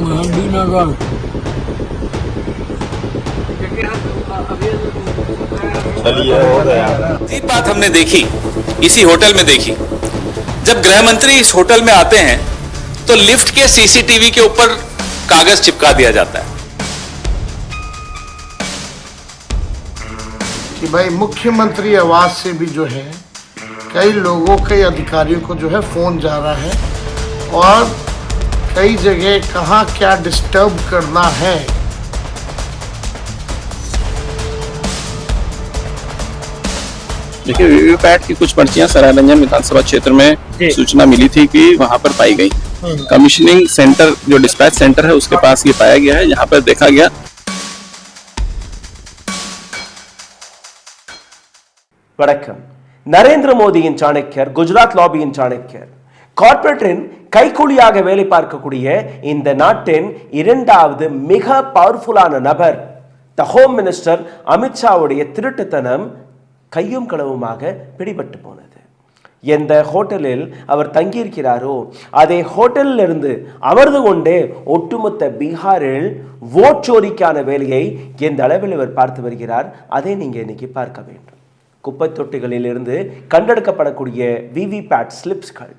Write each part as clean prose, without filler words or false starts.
गांधीनगर। चलिए हो गया। अजीब बात हमने देखी, इसी होटल में देखी। जब गृह मंत्री इस होटल में आते हैं तो लिफ्ट के सीसीटीवी के ऊपर कागज चिपका दिया जाता है कि भाई मुख्यमंत्री आवास से भी जो है कई लोगों कई अधिकारियों को जो है फोन जा रहा है और कई जगह कहाँ क्या डिस्टर्ब करना है। देखिए, वीवीपैट की कुछ पर्चियां सरायरंजन विधानसभा क्षेत्र में सूचना मिली थी कि वहां पर पाई गई। कमीशनिंग सेंटर जो डिस्पैच सेंटर है उसके पास ये पाया गया है, जहां पर देखा गया। வணக்கம். நரேந்திர மோடியின் சாணக்கியர், குஜராத் லாபியின் சாணக்கியர், கார்ப்பரேட்டின் கைக்கூலியாக வேலை பார்க்கக்கூடிய இந்த நாட்டின் இரண்டாவது மிக பவர்ஃபுல்லான நபர் த ஹோம் மினிஸ்டர் அமித்ஷாவுடைய திருட்டுத்தனம் கையும் களவுமாக பிடிபட்டு போனது. எந்த ஹோட்டலில் அவர் தங்கியிருக்கிறாரோ அதே ஹோட்டலில் இருந்து அமர்ந்து கொண்டே ஒட்டுமொத்த பீகாரில் ஓட் சோரிக்கான வேலையை எந்த அளவில் இவர் பார்த்து வருகிறார், அதை நீங்க இன்னைக்கு பார்க்க வேண்டும். குப்பை தொட்டிகளில் இருந்து கண்டெடுக்கப்படக்கூடிய விவிபேட் ஸ்லிப்ஸ்கள்,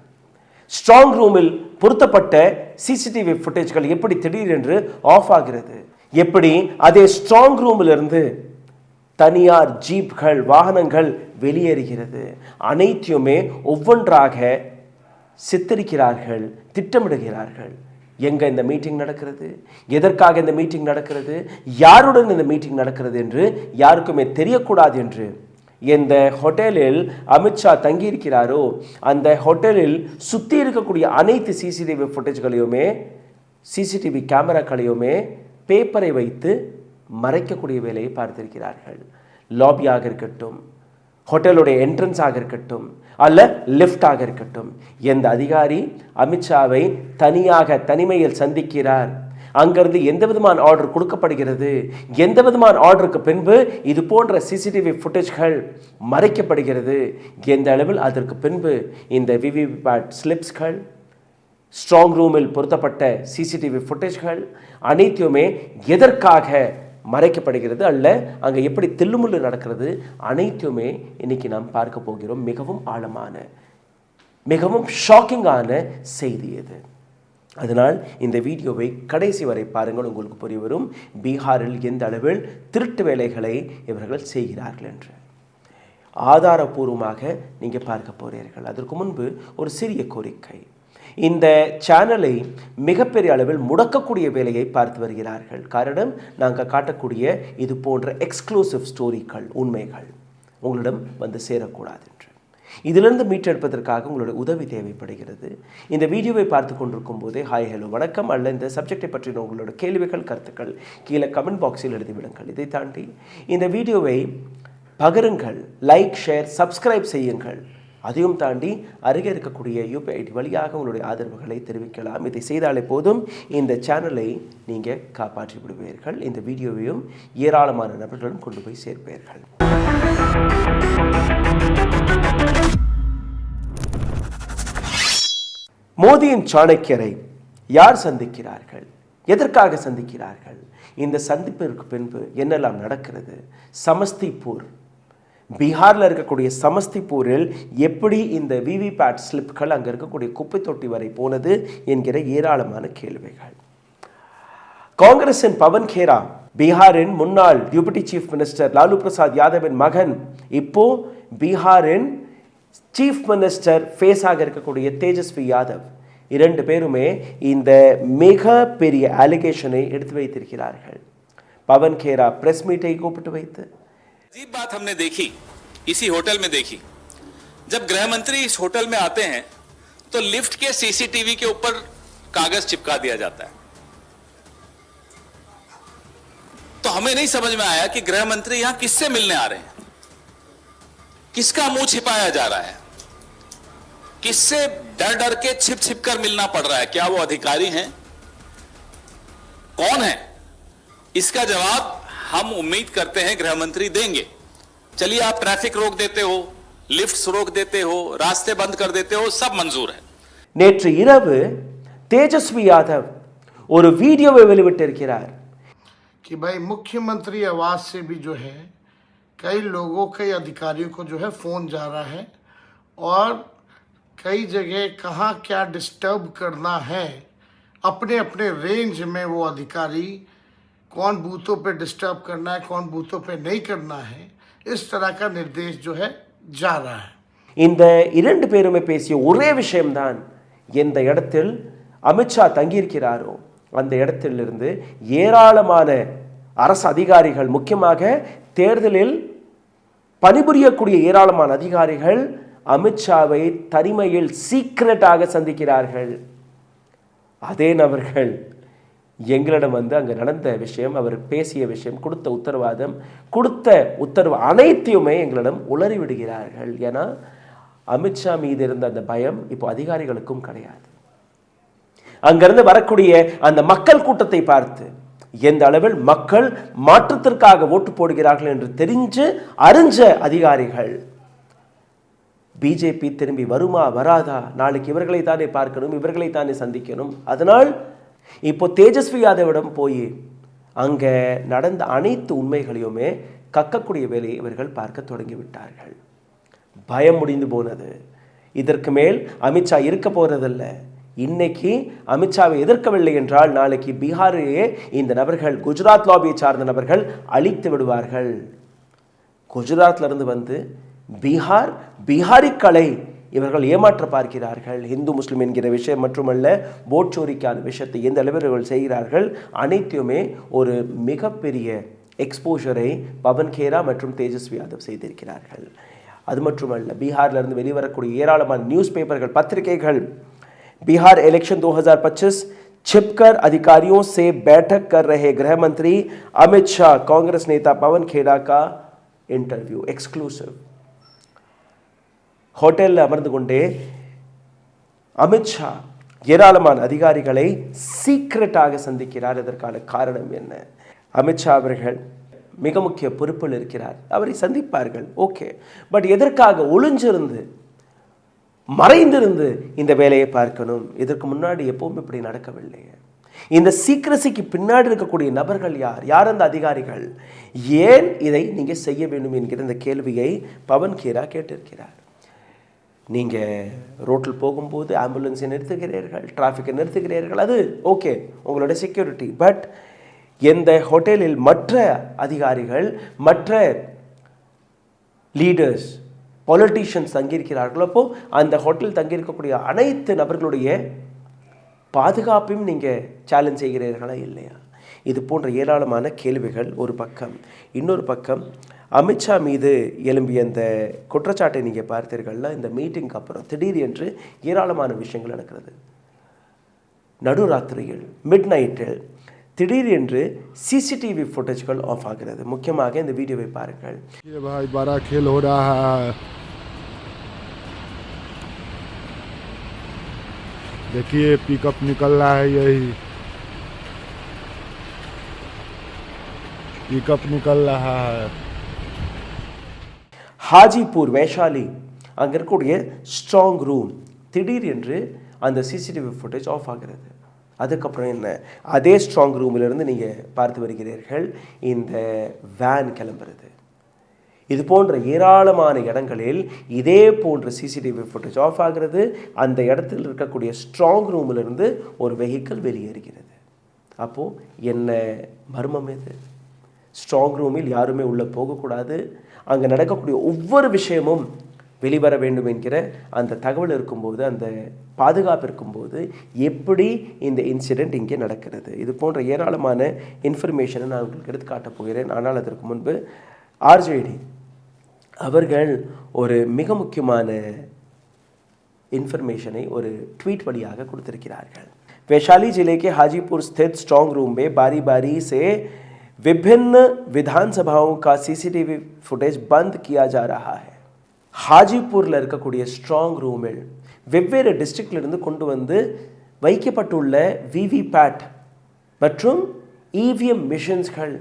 ஸ்ட்ராங் ரூமில் பொருத்தப்பட்ட சிசிடிவி ஃபுட்டேஜ்கள் எப்படி திடீரென்று ஆஃப் ஆகிறது, எப்படி அதே ஸ்ட்ராங் ரூமில் இருந்து தனியார் ஜீப்கள் வாகனங்கள் வெளியேறுகிறது, அனைத்தையுமே ஒவ்வொன்றாக சித்தரிக்கிறார்கள், திட்டமிடுகிறார்கள். எங்க இந்த மீட்டிங் நடக்கிறது, எதற்காக இந்த மீட்டிங் நடக்கிறது, யாருடன் இந்த மீட்டிங் நடக்கிறது என்று யாருக்குமே தெரியக்கூடாது என்று எந்த ஹோட்டலில் அமித்ஷா தங்கியிருக்கிறாரோ அந்த ஹோட்டலில் சுற்றி இருக்கக்கூடிய அனைத்து சிசிடிவி ஃபுட்டேஜ்களையுமே சிசிடிவி கேமராக்களையுமே பேப்பரை வைத்து மறைக்கக்கூடிய வேலையை பார்த்திருக்கிறார்கள். லாபியாக இருக்கட்டும், ஹோட்டலுடைய என்ட்ரன்ஸாக இருக்கட்டும், அல்ல லிஃப்டாக இருக்கட்டும், எந்த அதிகாரி அமித்ஷாவை தனிமையில் சந்திக்கிறார், அங்கிருந்து எந்த விதமான ஆர்டர் கொடுக்கப்படுகிறது, எந்த விதமான ஆர்டருக்கு பின்பு இது போன்ற சிசிடிவி ஃபுட்டேஜ்கள் மறைக்கப்படுகிறது, எந்த அளவில் அதற்கு பின்பு இந்த விவிபேட் ஸ்லிப்ஸ்கள், ஸ்ட்ராங் ரூமில் பொருத்தப்பட்ட சிசிடிவி ஃபுட்டேஜ்கள் அனைத்தையுமே எதற்காக மறைக்கப்படுகிறது, அல்ல அங்கே எப்படி தில்லுமுள்ளு நடக்கிறது, அனைத்துமே இன்னைக்கு நாம் பார்க்க போகிறோம். மிகவும் ஆழமான, மிகவும் ஷாக்கிங்கான செய்தி இது. அதனால் இந்த வீடியோவை கடைசி வரை பாருங்கள், உங்களுக்கு புரிய வரும் பீகாரில் எந்த அளவில் திருட்டு வேலைகளை இவர்கள் செய்கிறார்கள் என்று. ஆதாரபூர்வமாக நீங்கள் பார்க்க போகிறீர்கள். அதற்கு முன்பு ஒரு சிறிய கோரிக்கை. இந்த சேனலை மிகப்பெரிய அளவில் முடக்கக்கூடிய வேலையை பார்த்து வருகிறார்கள். காரணம், நாங்கள் காட்டக்கூடிய இது போன்ற எக்ஸ்க்ளூசிவ் ஸ்டோரிகள், உண்மைகள் உங்களிடம் வந்து சேரக்கூடாது என்று. இதிலிருந்து மீட்டெடுப்பதற்காக உங்களுடைய உதவி தேவைப்படுகிறது. இந்த வீடியோவை பார்த்து கொண்டிருக்கும் போதே ஹாய் ஹலோ வணக்கம் அல்ல இந்த சப்ஜெக்டை பற்றின உங்களோட கேள்விகள் கருத்துக்கள் கீழே கமெண்ட் பாக்ஸில் எழுதிவிடுங்கள். இதை தாண்டி இந்த வீடியோவை பகிருங்கள், லைக் ஷேர் சப்ஸ்கிரைப் செய்யுங்கள். அதையும் தாண்டி அருகே இருக்கக்கூடிய யூபிஐ ஐடி வழியாக உங்களுடைய ஆதரவுகளை தெரிவிக்கலாம். இதை செய்தாலே போதும் இந்த சேனலை நீங்கள் காப்பாற்றி விடுவீர்கள். இந்த வீடியோவையும் ஏராளமான நபர்களும் கொண்டு போய் சேர்ப்பீர்கள். மோடியின் சாணக்கியரை யார் சந்திக்கிறார்கள், எதற்காக சந்திக்கிறார்கள், இந்த சந்திப்பிற்கு பின்பு என்னெல்லாம் நடக்கிறது, சமஸ்திபூர் பீகாரில் இருக்கக்கூடிய சமஸ்திபூரில் எப்படி இந்த விவிபேட் ஸ்லிப்கள் அங்கே இருக்கக்கூடிய குப்பை தொட்டி வரை போனது என்கிற ஏராளமான கேள்விகள். காங்கிரசின் பவன் கேரா, பீகாரின் முன்னாள் deputy chief minister Lalu Prasad யாதவின் மகன், இப்போ பீகாரின் சீஃப் மினிஸ்டர் ஃபேஸாக இருக்கக்கூடிய தேஜஸ்வி யாதவ், இரண்டு பேருமே இந்த மிக பெரிய அலிகேஷனை எடுத்து வைத்திருக்கிறார்கள். பவன் கேரா பிரஸ் மீட்டை கூப்பிட்டு வைத்து अजीब बात हमने देखी, इसी होटल में देखी। जब गृह मंत्री इस होटल में आते हैं तो लिफ्ट के सीसीटीवी के ऊपर कागज चिपका दिया जाता है। तो हमें नहीं समझ में आया कि गृह मंत्री यहां किससे मिलने आ रहे हैं, किसका मुंह छिपाया जा रहा है, किससे डर डर के छिप छिप कर मिलना पड़ रहा है। क्या वो अधिकारी हैं, कौन है? इसका जवाब हम उम्मीद करते हैं गृह मंत्री देंगे। चलिए, आप ट्रैफिक रोक देते हो, लिफ्ट्स रोक देते हो, रास्ते बंद कर देते हो, सब मंजूर है। நேற்று இரவு தேஜஸ்வி யாதவ் ஒரு வீடியோவை வெளியிட்டிருக்கிறார். कि भाई मुख्यमंत्री आवास से भी जो है कई लोगों कई अधिकारियों को जो है फोन जा रहा है और कई जगह कहाँ क्या डिस्टर्ब करना है अपने अपने रेंज में वो अधिकारी कौन बूथों पे डिस्टर्ब करना है कौन बूथों पे नहीं करना है इस तरह का निर्देश जो है जा रहा है. இந்த இரண்டு பேருமே பேசிய ஒரே விஷயம்தான், எந்த இடத்தில் அமித்ஷா தங்கியிருக்கிறாரோ அந்த இடத்திலிருந்து ஏராளமான அரசு அதிகாரிகள், முக்கியமாக தேர்தலில் பணிபுரியக்கூடிய ஏராளமான அதிகாரிகள் அமித்ஷாவை தனிமையில் சீக்ரெட்டாக சந்திக்கிறார்கள். அதே நபர்கள் எங்களிடம் அங்கே நடந்த விஷயம், அவர் பேசிய விஷயம், கொடுத்த உத்தரவு அனைத்தையுமே எங்களிடம் உளறி விடுகிறார்கள். ஏன்னா அமித்ஷா மீது இருந்த அந்த பயம் இப்போ அதிகாரிகளுக்கும் கிடையாது. அங்கிருந்து வரக்கூடிய அந்த மக்கள் கூட்டத்தை பார்த்து எந்த அளவில் மக்கள் மாற்றத்திற்காக ஓட்டு போடுகிறார்கள் என்று அறிஞ்ச அதிகாரிகள் பிஜேபி திரும்பி வருமா வராதா, நாளைக்கு இவர்களை தானே பார்க்கணும், இவர்களை தானே சந்திக்கணும். அதனால் இப்போ தேஜஸ்வி யாதவிடம் போய் அங்கே நடந்த அனைத்து உண்மைகளையுமே கக்கக்கூடிய வேலையை இவர்கள் பார்க்க தொடங்கிவிட்டார்கள். பயம் முடிந்து போனது. இதற்கு மேல் அமித்ஷா இருக்க போறதில்ல. இன்னைக்கு அமித்ஷாவை எதிர்க்கவில்லை என்றால் நாளைக்கு பீகாரிலேயே இந்த நபர்கள், குஜராத் லாபியை சார்ந்த நபர்கள் அழித்து விடுவார்கள். குஜராத்ல இருந்து வந்து பீகாரிக்களை இவர்கள் ஏமாற்ற பார்க்கிறார்கள். இந்து முஸ்லிம் என்கிற விஷயம் மட்டுமல்ல, போட் சோரிக்கான விஷயத்தை எந்த அளவில் இவர்கள் செய்கிறார்கள் அனைத்தையுமே ஒரு மிகப்பெரிய எக்ஸ்போஷரை பவன் கேரா மற்றும் தேஜஸ்வி யாதவ் செய்திருக்கிறார்கள். அது மட்டுமல்ல, பீகாரிலிருந்து வெளிவரக்கூடிய ஏராளமான நியூஸ் பேப்பர்கள், பத்திரிகைகள், बिहार इलेक्शन 2025 छिपकर अधिकारियों से बैठक कर रहे गृह मंत्री अमित शाह, कांग्रेस नेता पवन खेड़ा का इंटरव्यू एक्सक्लूसिव. ஹோட்டலில் அமர்ந்து கொண்டே அமித்ஷா ஏராளமான அதிகாரிகளை சீக்ரெட்டாக சந்திக்கிறார். இதற்கான காரணம் என்ன? அமித்ஷா அவர்கள் மிக முக்கிய பொறுப்பில் இருக்கிறார், அவரை சந்திப்பார்கள், ஓகே. பட் எதற்காக ஒளிஞ்சிருந்து மறைந்திருந்து இந்த வேலையை பார்க்கணும்? இதற்கு முன்னாடி எப்பவும் இப்படி நடக்கவில்லை. இந்த சீக்கிரசிக்கு பின்னாடி இருக்கக்கூடிய நபர்கள் யார் அந்த அதிகாரிகள்? ஏன் இதை நீங்க செய்ய வேண்டும் என்கிற இந்த கேள்வியை பவன் கேரா கேட்டிருக்கிறார். நீங்க ரோட்டில் போகும்போது ஆம்புலன்ஸை நிறுத்துகிறீர்கள், டிராஃபிக்கை நிறுத்துகிறீர்கள், அது ஓகே, உங்களோட செக்யூரிட்டி. பட் எந்த ஹோட்டலில் மற்ற அதிகாரிகள், மற்ற லீடர்ஸ், பொலிட்டீஷியன்ஸ் தங்கியிருக்கிறார்களோ, அப்போ அந்த ஹோட்டலில் தங்கியிருக்கக்கூடிய அனைத்து நபர்களுடைய பாதுகாப்பையும் நீங்கள் சேலஞ்ச் செய்கிறீர்களா இல்லையா? இது போன்ற ஏராளமான கேள்விகள் ஒரு பக்கம். இன்னொரு பக்கம் அமித்ஷா மீது எழும்பிய அந்த குற்றச்சாட்டை நீங்கள் பார்த்தீர்கள்ல, இந்த மீட்டிங்க்கு அப்புறம் திடீர் என்று ஏராளமான விஷயங்கள் நடக்கிறது. நடுராத்திரியில், மிட் நைட்டில் திடீர் என்று சிசிடிவி ஃபுட்டேஜ்கள் ஆஃப் ஆகிறது. முக்கியமாக இந்த வீடியோவை பாருங்கள். बड़ा खेल हो रहा है, देखिए पिकअप निकल रहा है, यही पिकअप निकल रहा है. ஹாஜிபூர் வைஷாலி அங்கே இருக்கக்கூடிய ஸ்ட்ராங் ரூம் திடீர் என்று அந்த சிசிடிவி ஃபுட்டேஜ் ஆஃப் ஆகிறது. அதுக்கப்புறம் என்ன, அதே ஸ்ட்ராங் ரூமிலிருந்து நீங்கள் பார்த்து வருகிறீர்கள் இந்த வேன் கிளம்புறது. இது போன்ற ஏராளமான இடங்களில் இதே போன்ற சிசிடிவி ஃபுட்டேஜ் ஆஃப் ஆகிறது. அந்த இடத்தில் இருக்கக்கூடிய ஸ்ட்ராங் ரூமிலிருந்து ஒரு வெஹிக்கிள் வெளியேறுகிறது. அப்போது என்ன மர்மம் இது? ஸ்ட்ராங் ரூமில் யாருமே உள்ளே போகக்கூடாது, அங்கே நடக்கக்கூடிய ஒவ்வொரு விஷயமும் வெளிவர வேண்டும் என்கிற அந்த தகவல் இருக்கும்போது, அந்த பாதுகாப்பு இருக்கும்போது எப்படி இந்த இன்சிடெண்ட் இங்கே நடக்கிறது? இது போன்ற ஏராளமான இன்ஃபர்மேஷனை நான் உங்களுக்கு எடுத்து காட்டப் போகிறேன். ஆனால் அதற்கு முன்பு ஆர்ஜேடி அவர்கள் ஒரு மிக முக்கியமான இன்ஃபர்மேஷனை ஒரு ட்வீட் வழியாக கொடுத்திருக்கிறார்கள். वैशाली जिले के हाजीपुर स्थित स्ट्रांग रूम में बारी बारी से विभिन्न विधानसभाओं का सीसीटीवी फुटेज बंद किया जा रहा है. ஹாஜிப்பூரில் இருக்கக்கூடிய ஸ்ட்ராங் ரூமில் வெவ்வேறு டிஸ்ட்ரிக்டிலிருந்து கொண்டு வந்து வைக்கப்பட்டுள்ள விவிபேட் மற்றும் இவிஎம் மிஷின்ஸ்கள்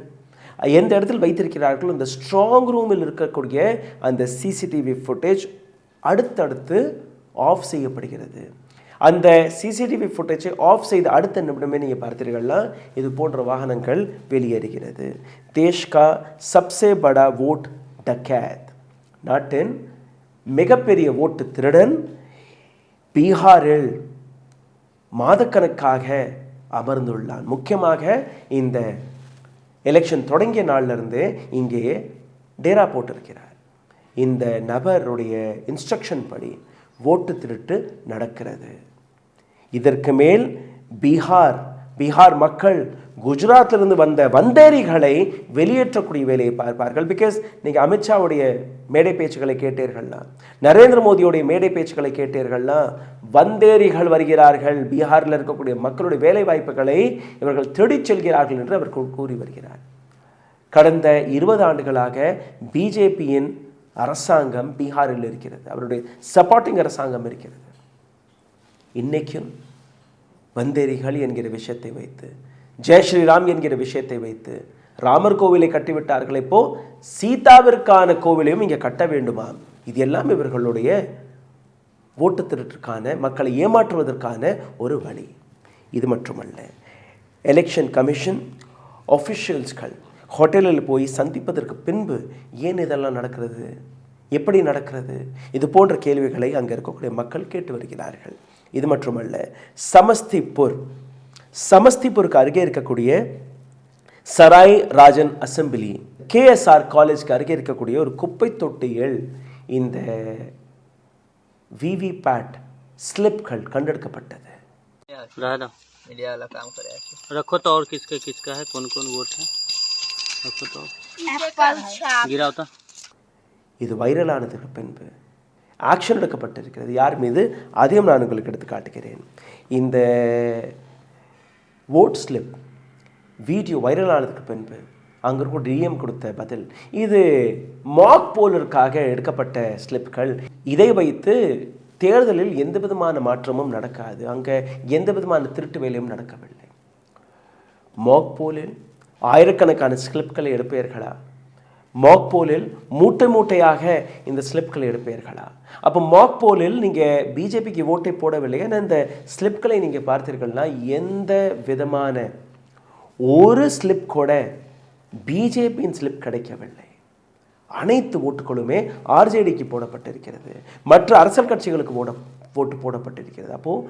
எந்த இடத்தில் வைத்திருக்கிறார்கள், அந்த ஸ்ட்ராங் ரூமில் இருக்கக்கூடிய அந்த சிசிடிவி ஃபுட்டேஜ் அடுத்தடுத்து ஆஃப் செய்யப்படுகிறது. அந்த சிசிடிவி ஃபுட்டேஜை ஆஃப் செய்த அடுத்த நிமிடமே நீங்கள் பார்த்தீர்கள்னா இது போன்ற வாகனங்கள் வெளியேறுகிறது. தேஷ்கா சப்சே படா வோட் டக்கேத், நாட்டின் மிகப்பெரிய ஓட்டு திருடன் பீகாரில் மாதக்கணக்காக அமர்ந்துள்ளான். முக்கியமாக இந்த எலெக்ஷன் தொடங்கிய நாளிலிருந்து இங்கே டேரா போட்டிருக்கிறார். இந்த நபருடைய இன்ஸ்ட்ரக்ஷன் படி ஓட்டு திருட்டு நடக்கிறது. இதற்கு மேல் பீகார் மக்கள் குஜராத்திலிருந்து வந்த வந்தேரிகளை வெளியேற்றக்கூடிய வேலையை பார்ப்பார்கள். பிகாஸ் நீங்கள் அமித்ஷாவுடைய மேடை பேச்சுக்களை கேட்டீர்கள்னா, நரேந்திர மோடியுடைய மேடை பேச்சுக்களை கேட்டீர்கள்னா, வந்தேரிகள் வருகிறார்கள், பீகாரில் இருக்கக்கூடிய மக்களுடைய வேலை வாய்ப்புகளை இவர்கள் தேடிச் செல்கிறார்கள் என்று அவர் கூறி வருகிறார். கடந்த 20 ஆண்டுகளாக பிஜேபியின் அரசாங்கம் பீகாரில் இருக்கிறது, அவருடைய சப்போர்ட்டிங் அரசாங்கம் இருக்கிறது. இன்னைக்கும் வந்தேரிகள் என்கிற விஷயத்தை வைத்து, ஜெய் ஸ்ரீராம் என்கிற விஷயத்தை வைத்து ராமர் கோவிலை கட்டிவிட்டார்கள், இப்போ சீதாவிற்கான கோவிலையும் இங்கே கட்ட வேண்டுமா? இது எல்லாம் இவர்களுடைய ஓட்டு திருட்டுக்கான, மக்களை ஏமாற்றுவதற்கான ஒரு வழி. இது மட்டுமல்ல, எலெக்ஷன் கமிஷன் ஆஃபிஷியல்ஸ்கள் ஹோட்டலில் போய் சந்திப்பதற்கு பின்பு ஏன் இதெல்லாம் நடக்கிறது, எப்படி நடக்கிறது, இது போன்ற கேள்விகளை அங்கே இருக்கக்கூடிய மக்கள் கேட்டு வருகிறார்கள். இது மட்டுமல்ல, சமஸ்திபூருக்கு அருகே இருக்கக்கூடிய சராய் ராஜன் அசம்பிளி KSR காலேஜ்க்கு அருகே இருக்கக்கூடிய ஒரு குப்பை தொட்டியில் இந்த VVPAT ஸ்லிப்கள் கண்டெடுக்கப்பட்டது. मीडिया वाला काम करे रखो तो और किसका है, कौन कौन वोट है रखो तो गिरा होता. இது வைரலானதுக்கு பின்பு ஆக்ஷன் எடுக்கப்பட்டிருக்கிறது. யார் மீது, அதையும் நான் உங்களுக்கு எடுத்து காட்டுகிறேன். இந்த ஓட் ஸ்லிப் வீடியோ வைரலானதுக்கு பின்பு அங்கே இருக்க DM கொடுத்த பதில், இது மாக் போலருக்காக எடுக்கப்பட்ட ஸ்லிப்கள், இதை வைத்து தேர்தலில் எந்த விதமான மாற்றமும் நடக்காது, அங்கே எந்த விதமான திருட்டு வேலையும் நடக்கவில்லை. மாக் போலில் ஆயிரக்கணக்கான ஸ்லிப்களை எடுப்பீர்களா? மாக் போலில் மூட்டை மூட்டையாக இந்த ஸ்லிப்களை எடுப்பீர்களா? அப்போ மாக் போலில் நீங்கள் பிஜேபிக்கு ஓட்டை போடவில்லை, ஆனால் இந்த ஸ்லிப்களை நீங்கள் பார்த்தீர்கள்னா எந்த விதமான ஒரு ஸ்லிப் கூட பிஜேபியின் ஸ்லிப் கிடைக்கவில்லை. அனைத்து ஓட்டுகளுமே RJDக்கு போடப்பட்டிருக்கிறது, மற்ற அரசியல் கட்சிகளுக்கு ஓட்டு போடப்பட்டிருக்கிறது. அப்போது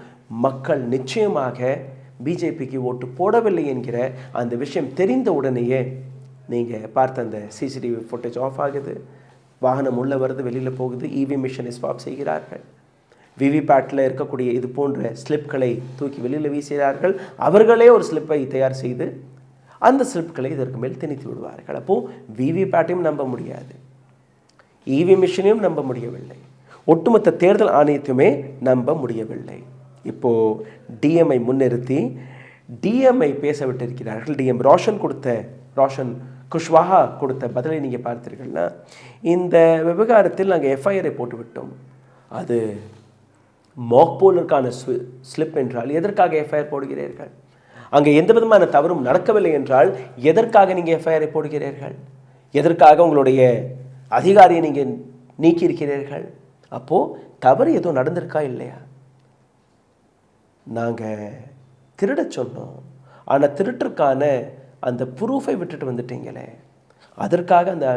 மக்கள் நிச்சயமாக பிஜேபிக்கு ஓட்டு போடவில்லை என்கிற அந்த விஷயம் தெரிந்த உடனேயே நீங்கள் பார்த்த அந்த CCTV ஃபுட்டேஜ் ஆஃப் ஆகுது, வாகனம் உள்ளே வருது, வெளியில் போகுது, EV மிஷினை ஸ்வாப் செய்கிறார்கள், VVPATல இருக்கக்கூடிய இது போன்ற ஸ்லிப்களை தூக்கி வெளியில் வீசுகிறார்கள், அவர்களே ஒரு ஸ்லிப்பை தயார் செய்து அந்த ஸ்லிப்களை இதற்கு மேல் திணித்து விடுவார்கள். அப்போது VVPAட்டையும் நம்ப முடியாது, EV மிஷினையும் நம்ப முடியவில்லை, ஒட்டுமொத்த தேர்தல் ஆணையத்தையுமே நம்ப முடியவில்லை. இப்போது DMஐ முன்னிறுத்தி DMஐ பேச விட்டிருக்கிறார்கள். DM ரோஷன் குஷ்வாஹா கொடுத்த பதிலை நீங்கள் பார்த்தீர்கள்னா, இந்த விவகாரத்தில் நாங்கள் FIRஐ போட்டுவிட்டோம், அது மாக்போலுக்கான ஸ்லிப் என்றால் எதற்காக FIR போடுகிறீர்கள்? அங்கே எந்த விதமான தவறும் நடக்கவில்லை என்றால் எதற்காக நீங்கள் FIRஐ போடுகிறீர்கள்? எதற்காக உங்களுடைய அதிகாரியை நீங்கள் நீக்கியிருக்கிறீர்கள்? அப்போது தவறு ஏதோ நடந்திருக்கா இல்லையா? நாங்கள் திருட சொன்னோம், ஆனால் திருட்டிற்கான அந்த ப்ரூஃபை விட்டுட்டு வந்துட்டீங்களே, அதற்காக அந்த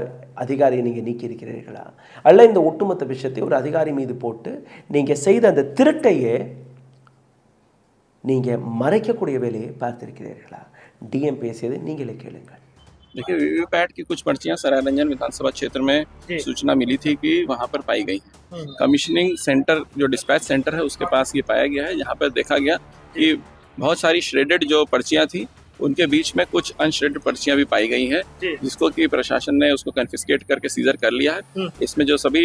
அதிகாரியை நீங்கள் நீக்கியிருக்கிறீர்களா? அல்ல இந்த ஒட்டுமொத்த விஷயத்தை ஒரு அதிகாரி மீது போட்டு நீங்கள் செய்த அந்த திருட்டையே நீங்கள் மறைக்கக்கூடிய வேலையை பார்த்திருக்கிறீர்களா? DM பேசியது நீங்களே கேளுங்கள். देखिए, वीवीपैट की कुछ पर्चियां सरायरंजन विधानसभा क्षेत्र में सूचना मिली थी कि वहां पर पाई गई हैं. कमीशनिंग सेंटर जो डिस्पैच सेंटर है उसके पास ये पाया गया है, जहां पर देखा गया कि बहुत सारी श्रेडेड जो पर्चियां थी उनके बीच में कुछ अनश्रेडेड पर्चियां भी पाई गई हैं, जिसको कि प्रशासन ने उसको कन्फिस्केट करके सीजर कर लिया है. इसमें जो सभी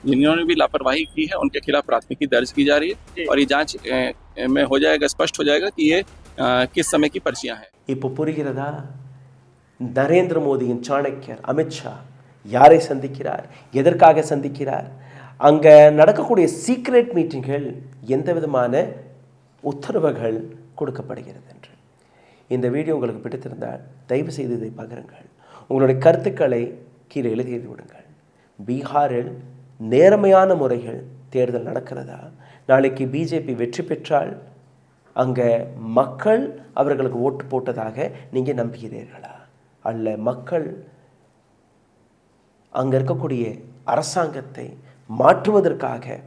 जिन्होंने भी लापरवाही की है उनके खिलाफ प्राथमिकी दर्ज की जा रही है और ये जांच में हो जाएगा, स्पष्ट हो जाएगा कि ये किस समय की पर्चियां हैं. இப்போ புரிகிறதா? நரேந்திர மோடியின் சாணக்கியர் அமித்ஷா யாரை சந்திக்கிறார், எதற்காக சந்திக்கிறார், அங்கே நடக்கக்கூடிய சீக்ரெட் மீட்டிங்கள் எந்த விதமான உத்தரவுகள் கொடுக்கப்படுகிறது என்று. இந்த வீடியோ உங்களுக்கு பிடித்திருந்தால் தயவு செய்து இதை பகிருங்கள், உங்களுடைய கருத்துக்களை கீழே எழுதி விடுங்கள். பீகாரில் நேர்மையான முறைகள் தேர்தல் நடக்கிறதா, நாளைக்கு பிஜேபி வெற்றி பெற்றால் அங்கே மக்கள் அவர்களுக்கு ஓட்டு போட்டதாக நீங்கள் நம்புகிறீர்களா? அல்ல, மக்கள் அங்கே இருக்கக்கூடிய அரசாங்கத்தை மாற்றுவதற்காக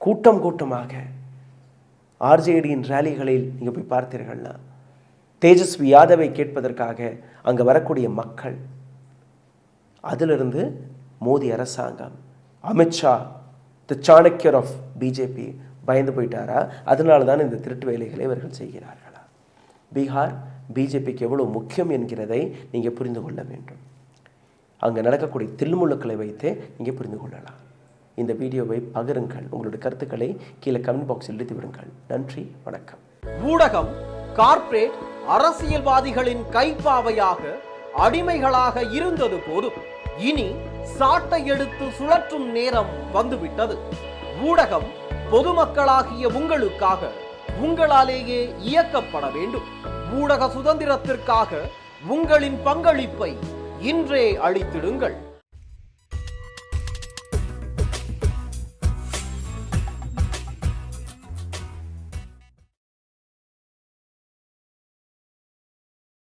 கூட்டம் கூட்டமாக ஆர்ஜேடியின் ரேலிகளில் நீங்கள் போய் பார்த்தீர்கள்னா தேஜஸ்வி யாதவை கேட்பதற்காக அங்கே வரக்கூடிய மக்கள், அதிலிருந்து மோடி அரசாங்கம், அமித்ஷா தி சாணக்கியர் ஆஃப் பிஜேபி பயந்து போயிட்டாரா? அதனால தான் இந்த திருட்டு வேலைகளை இவர்கள் செய்கிறார்களா? பீகார் பிஜேபிக்கு எவ்வளோ முக்கியம் என்கிறதை நீங்கள் புரிந்து கொள்ள வேண்டும். அங்கே நடக்கக்கூடிய தில்முழுக்களை வைத்தே நீங்கள் புரிந்து கொள்ளலாம். இந்த வீடியோவை பகிருங்கள். உங்களுடைய கருத்துக்களை கீழே கமெண்ட் பாக்ஸில் எழுதி விடுங்கள். நன்றி, வணக்கம். ஊடகம் கார்ப்பரேட் அரசியல்வாதிகளின் கைப்பாவையாக அடிமைகளாக இருந்தது போதும். இனி சாட்டை எடுத்து சுழற்றும் நேரம் வந்துவிட்டது. ஊடகம் பொதுமக்களாகிய உங்களுக்காக உங்களாலேயே இயக்கப்பட வேண்டும். ஊடக சுதந்திரத்திற்காக உங்களின் பங்களிப்பை இன்றே அளித்திடுங்கள்.